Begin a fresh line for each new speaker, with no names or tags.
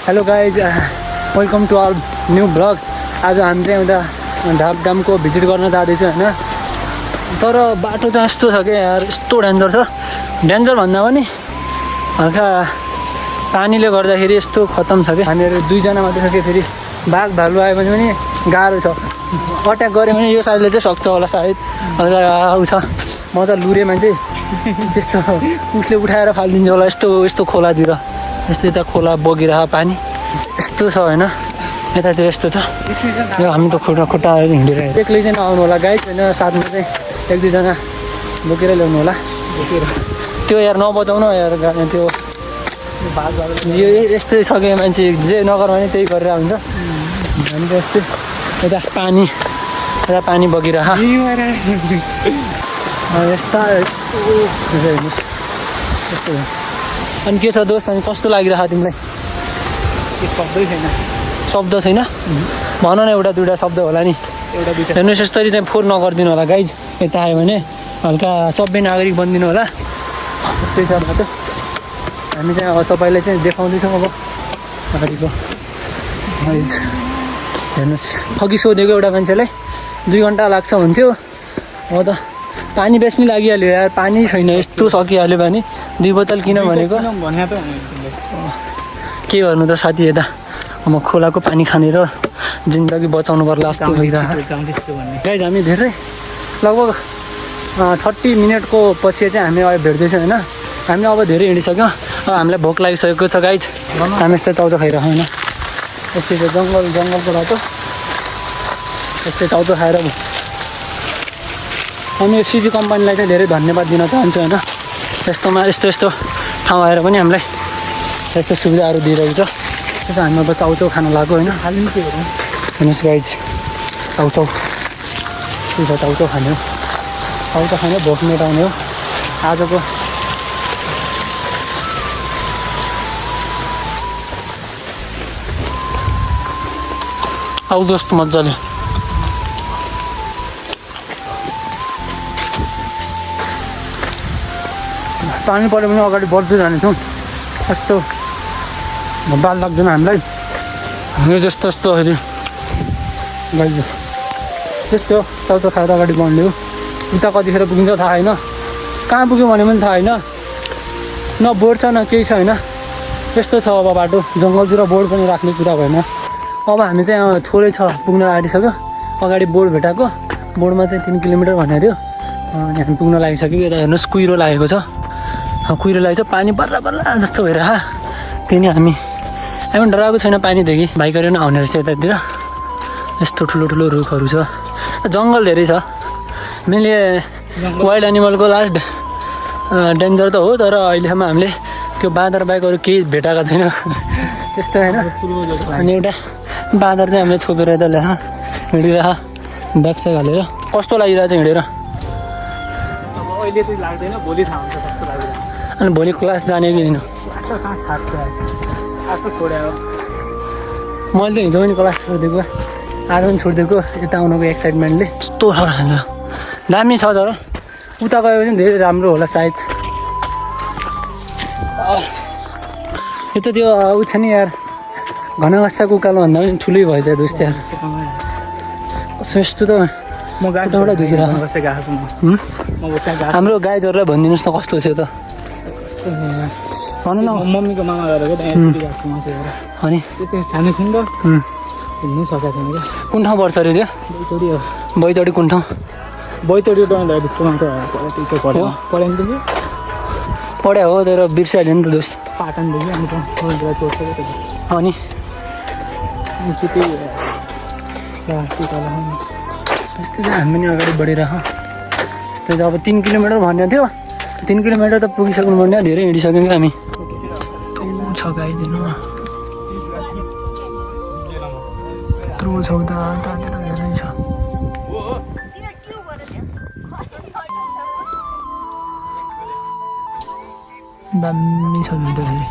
Hello guys, welcome to our new blog. आज हामी चाहिँ उता ढापडामको भिजिट गर्न जाँदैछ होइन। तर बाटो चाहिँ यस्तो छ क्या यार, यस्तो डेन्जर छ। डेन्जर भन्दा पनि हल्का पानीले गर्दाखेरि यस्तो खतम छ क्या। हामीहरू दुईजना मात्रै छ कि, फेरि बाघ भालु आयो भने पनि गाह्रो छ। अट्याक गऱ्यो भने यो साइडले चाहिँ सक्छ होला सायद। हल्का आउँछ, म त लुरे मान्छे, त्यस्तो उसले उठाएर फालिदिन्छ होला। यस्तो खोलातिर यस्तो यता खोला बगिरह पानी यस्तो छ होइन। यतातिर यस्तो छ। यो हामी त खुट्टा हिँडेर एक्लै चाहिँ नआउनु होला गाइस होइन। साथमा चाहिँ एक दुईजना बोकेर ल्याउनु होला। त्यो यार नबचाउनु यार, त्यो यो यस्तै छ कि मान्छे जे नगर भने त्यही गरेर हुन्छ। हामी त यस्तै यता पानी बगिरह यस्ता हेर्नुहोस् यस्तो। अनि के छ दोस्त, अनि कस्तो लागिरह तिमीलाई? शब्द छैन भन न, एउटा दुइटा शब्द होला नि। हेर्नुहोस् यसरी चाहिँ फोहोर नगरिदिनु होला गाइज। यता आयो भने हल्का सभ्य नागरिक बनिदिनु होला। यस्तै छ बाटो। हामी चाहिँ अब तपाईँलाई चाहिँ देखाउँदैछौँ अब अगाडिको। हेर्नुहोस्, अघि सोधेको एउटा मान्छेलाई 2 घन्टा लाग्छ भन्थ्यो। हो त पानी बेच्नै लागिहाल्यो यार, पानी छैन। यस्तो सकिहाल्यो भने 2 बोतल किन भनेको। के गर्नु त साथी, यता म खोलाको पानी खानेर जिन्दगी बचाउनु पर्ला जस्तो भइरहेको। गाइज हामी धेरै लगभग 30 मिनटको पछि चाहिँ हामी अब भेट्दैछौँ होइन। हामी अब धेरै हिँडिसक्यौँ। अब हामीलाई भोक लागिसकेको छ गाइज। हामी यस्तै चाउचाउ खाइरहेको होइन। यस्तै छ जङ्गलको बाटो। यस्तै चाउचाउ खाएर हामी सिजी कम्पनीलाई चाहिँ धेरै धन्यवाद दिन चाहन्छु होइन। यस्तो ठाउँ आएर पनि हामीलाई यस्तो सुविधाहरू दिइरहेको छ। त्यसो हामी अब चाउचाउ खान लाग्यो होइन। हेर्नुहोस् गाइज, चाउचाउ के छ, चाउचाउ खाने हो। चाउचाउ खाने भोक मेटाउने हो आजको। आउ दोस्त मजाले। पानी पऱ्यो भने अगाडि बढ्दै जानेछौँ। यस्तो बाल लाग्दैन हामीलाई। हामी जस्तो फेरि गाइज त्यस्तो चाउचाउ खाएर अगाडि बढ्ने हो। उता कतिखेर पुगिन्छ थाहा होइन, कहाँ पुग्यो भने पनि थाहा होइन। न बोर्ड छ न केही छ होइन। यस्तो छ अब बाटो। जङ्गलतिर बोर्ड पनि राख्ने कुरा भएन। अब हामी चाहिँ थोरै छ पुग्न आँटिसक्यो। अगाडि बोर्ड भेटाएको, बोर्डमा चाहिँ 3 किलोमिटर भनेको थियो। अनि हामी पुग्न लागिसक्यो। यता हेर्नुहोस् कुहिरो लागेको छ। कुहिरो लागेको छ, पानी बर्रा जस्तो भएर त्यही हामी डराएको छैन पानीदेखि। बाइकहरू पनि आउने रहेछ यतातिर। यस्तो ठुलो रुखहरू छ, जङ्गल धेरै छ। मैले वाइल्ड एनिमलको लास्ट डेन्जर त हो, तर अहिलेसम्म हामीले त्यो बाँदर बाइकहरू केही भेटाएको छैन त्यस्तो होइन। अनि एउटा बाँदर चाहिँ हामीले छोपेर यता ल्याएर हिँडिरह ब्यागस्याग हालेर। कस्तो लागिरहेको छ हिँडेर? अहिले चाहिँ लाग्दैन, भोलि थाहा हुन्छ कस्तो लागिरहेको। अनि भोलि क्लास जाने कि होइन? मैले त हिजो पनि क्लास छोडिदिएको, आज पनि छोडिदिएको। यता आउनुको एक्साइटमेन्टले यस्तो दामी छ। तर उता गयो भने धेरै राम्रो होला सायद। यो त त्यो उ छ नि यार, घनघासको उकालो भन्दा पनि ठुलै भयो त दोस्त यार। यस्तो त म गाडीबाट दुखिरहेको हाम्रो गाइजहरूलाई भनिदिनुहोस् न कस्तो थियो त भन न। मम्मीको मामा गरेको अनि सानो थियो नि त, हिँड्नु सकेको थिएन क्या। कुन ठाउँ पर्छ अरे त्यो? बैतडी हो। बैतडी कुन ठाउँ? बैतडी पढ्या हो, तर बिर्साइहाल्यो नि त दोस्त। पाटनदेखि अनि यस्तै चाहिँ हामी पनि अगाडि बढिरह। यस्तै अब 3 किलोमिटर भन्ने थियो। 3 किलोमिटर त पुगिसक्नु पर्ने, धेरै हिँडिसक्यौँ कि हामी। यस्तो छ गाइदिनु यत्रो छ उता धेरै छ। दामी छ नि त फेरि।